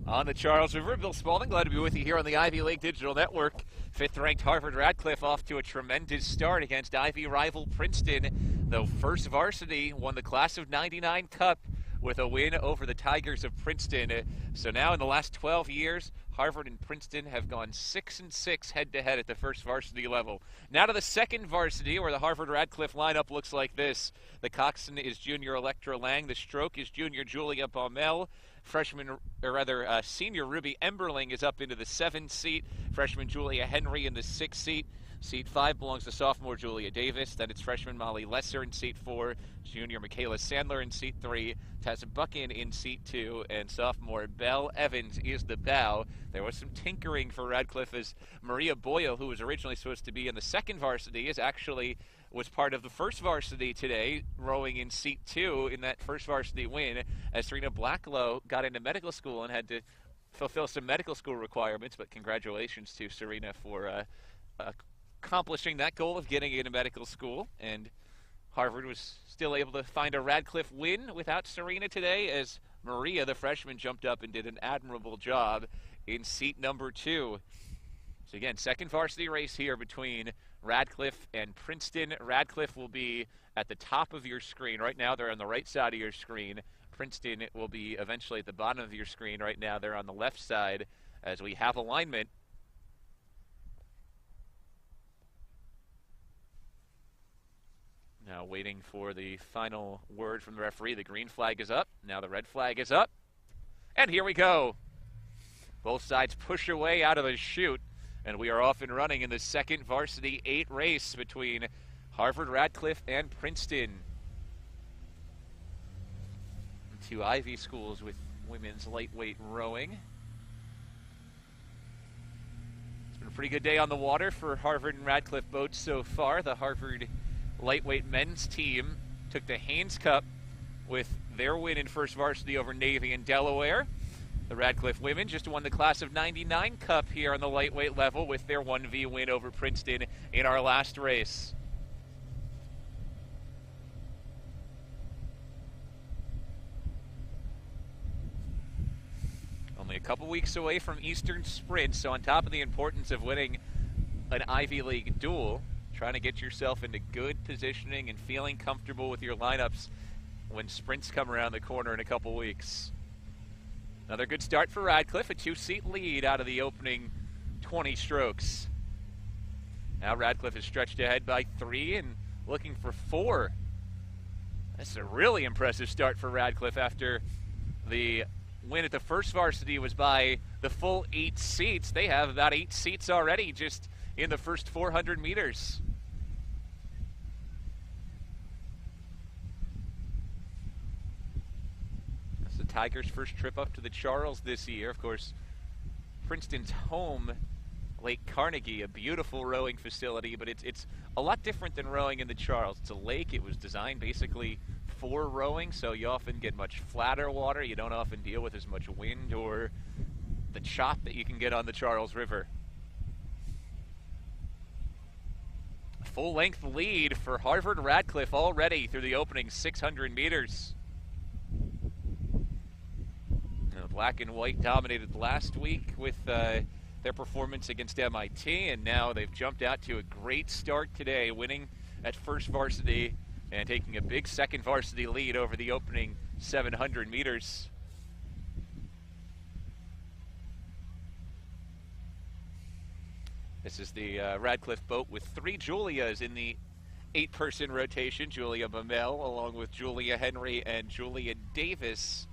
On the Charles River, Bill Spaulding, glad to be with you here on the Ivy League Digital Network. Fifth-ranked Harvard Radcliffe off to a tremendous start against Ivy rival Princeton. The first varsity won the Class of '99 Cup with a win over the Tigers of Princeton. So now in the last 12 years, Harvard and Princeton have gone 6-6 head-to-head at the first varsity level. Now to the second varsity, where the Harvard Radcliffe lineup looks like this. The coxswain is junior Electra Lang. The stroke is junior Julia Baumel. Senior Ruby Emberling is up into the 7th seat. Freshman Julia Henry in the 6th seat. Seat 5 belongs to sophomore Julia Davis. Then it's freshman Molly Lesser in seat 4. Junior Michaela Sandler in seat 3. Tessa Buckin in seat 2. And sophomore Belle Evans is the bow. There was some tinkering for Radcliffe as Maria Boyle, who was originally supposed to be in the second varsity, was part of the first varsity today, rowing in seat 2 in that first varsity win, as Serena Blacklow got into medical school and had to fulfill some medical school requirements. But congratulations to Serena for accomplishing that goal of getting into medical school. And Harvard was still able to find a Radcliffe win without Serena today, as Maria, the freshman, jumped up and did an admirable job in seat number 2. So again, second varsity race here between Radcliffe and Princeton. Radcliffe will be at the top of your screen. Right now they're on the right side of your screen. Princeton will be eventually at the bottom of your screen. Right now they're on the left side as we have alignment. Now waiting for the final word from the referee. The green flag is up. Now the red flag is up. And here we go. Both sides push away out of the chute. And we are off and running in the second varsity 8 race between Harvard Radcliffe and Princeton. 2 Ivy schools with women's lightweight rowing. It's been a pretty good day on the water for Harvard and Radcliffe boats so far. The Harvard lightweight men's team took the Haynes Cup with their win in first varsity over Navy and Delaware. The Radcliffe women just won the Class of '99 Cup here on the lightweight level with their 1v win over Princeton in our last race. Only a couple weeks away from Eastern Sprint, so on top of the importance of winning an Ivy League duel, trying to get yourself into good positioning and feeling comfortable with your lineups when sprints come around the corner in a couple weeks. Another good start for Radcliffe, a 2-seat lead out of the opening 20 strokes. Now Radcliffe is stretched ahead by 3 and looking for 4. That's a really impressive start for Radcliffe after the win at the first varsity was by the full 8 seats. They have about 8 seats already just in the first 400 meters. The Tigers' first trip up to the Charles this year. Of course, Princeton's home, Lake Carnegie, a beautiful rowing facility, but it's a lot different than rowing in the Charles. It's a lake. It was designed basically for rowing, so you often get much flatter water. You don't often deal with as much wind or the chop that you can get on the Charles River. Full-length lead for Harvard Radcliffe already through the opening 600 meters. Black and white dominated last week with their performance against MIT, and now they've jumped out to a great start today, winning at first varsity and taking a big second varsity lead over the opening 700 meters. This is the Radcliffe boat with 3 Julias in the 8-person rotation. Julia Baumel along with Julia Henry and Julia Davis,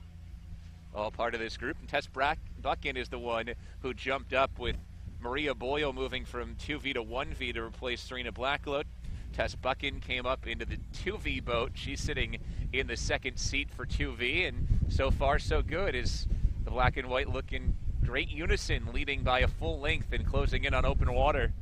all part of this group. And Tess Buckin is the one who jumped up with Maria Boyle moving from 2V to 1V to replace Serena Blacklow. Tess Buckin came up into the 2V boat. She's sitting in the 2nd seat for 2V, and so far so good as the black and white look in great unison, leading by a full length and closing in on open water.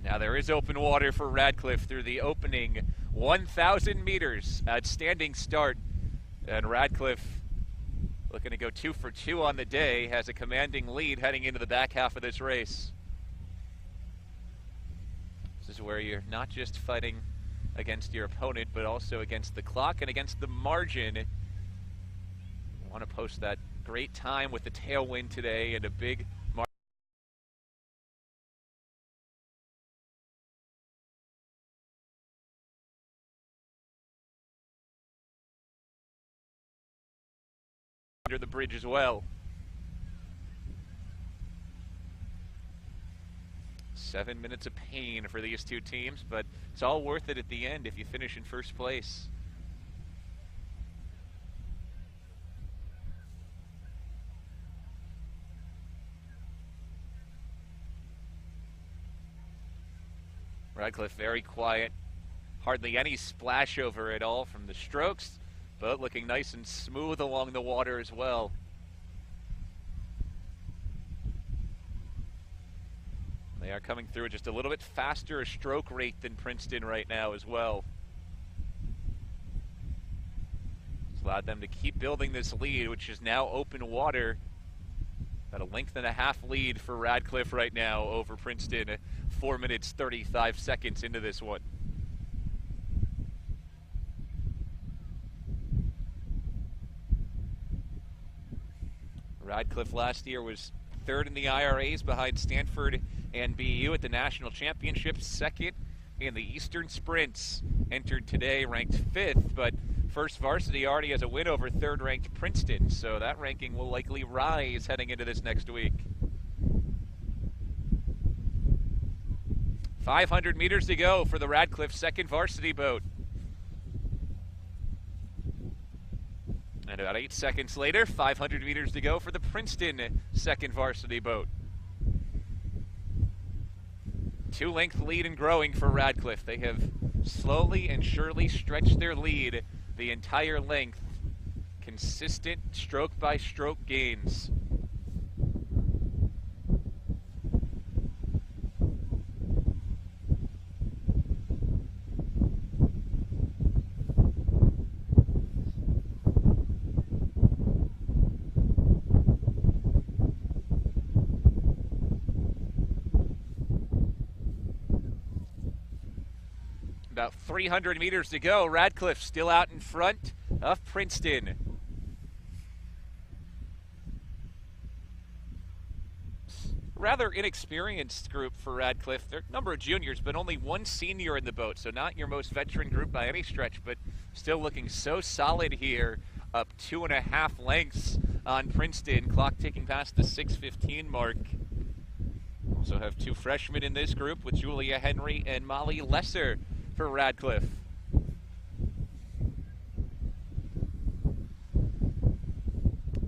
Now there is open water for Radcliffe through the opening 1,000 meters. Outstanding start. And Radcliffe looking to go 2 for 2 on the day, has a commanding lead heading into the back half of this race. This is where you're not just fighting against your opponent, but also against the clock and against the margin. You want to post that great time with the tailwind today and a big margin under the bridge as well. 7 minutes of pain for these two teams, but it's all worth it at the end if you finish in first place. Radcliffe very quiet, hardly any splash over at all from the strokes, but looking nice and smooth along the water as well. They are coming through just a little bit faster a stroke rate than Princeton right now as well. It's allowed them to keep building this lead, which is now open water. About a length and a half lead for Radcliffe right now over Princeton, 4 minutes 35 seconds into this one. Radcliffe last year was third in the IRAs behind Stanford and BU at the national championship, second in the Eastern Sprints. Entered today ranked 5th, but first varsity already has a win over third-ranked Princeton, so that ranking will likely rise heading into this next week. 500 meters to go for the Radcliffe second varsity boat. And about 8 seconds later, 500 meters to go for the Princeton second varsity boat. 2-length lead and growing for Radcliffe. They have slowly and surely stretched their lead the entire length. Consistent stroke by stroke gains. About 300 meters to go. Radcliffe still out in front of Princeton. Rather inexperienced group for Radcliffe. There are a number of juniors, but only one senior in the boat, so not your most veteran group by any stretch, but still looking so solid here, up 2.5 lengths on Princeton, clock ticking past the 6:15 mark. Also have two freshmen in this group with Julia Henry and Molly Lesser for Radcliffe.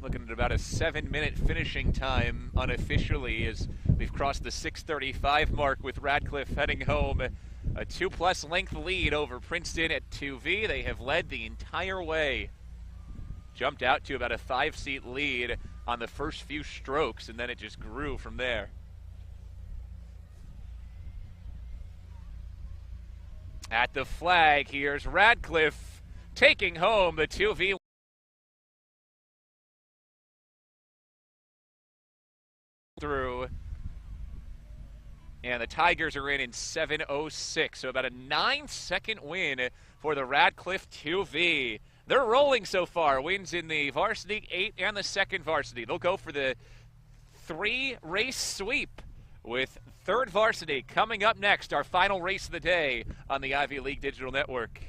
Looking at about a 7-minute finishing time unofficially as we've crossed the 6:35 mark with Radcliffe heading home. A 2+ length lead over Princeton at 2V. They have led the entire way. Jumped out to about a 5-seat lead on the first few strokes, and then it just grew from there. At the flag, here's Radcliffe taking home the 2V through. And the Tigers are in 7:06, so about a 9-second win for the Radcliffe 2V. They're rolling so far. Wins in the varsity 8 and the second varsity. They'll go for the 3-race sweep with third varsity coming up next, our final race of the day on the Ivy League Digital Network.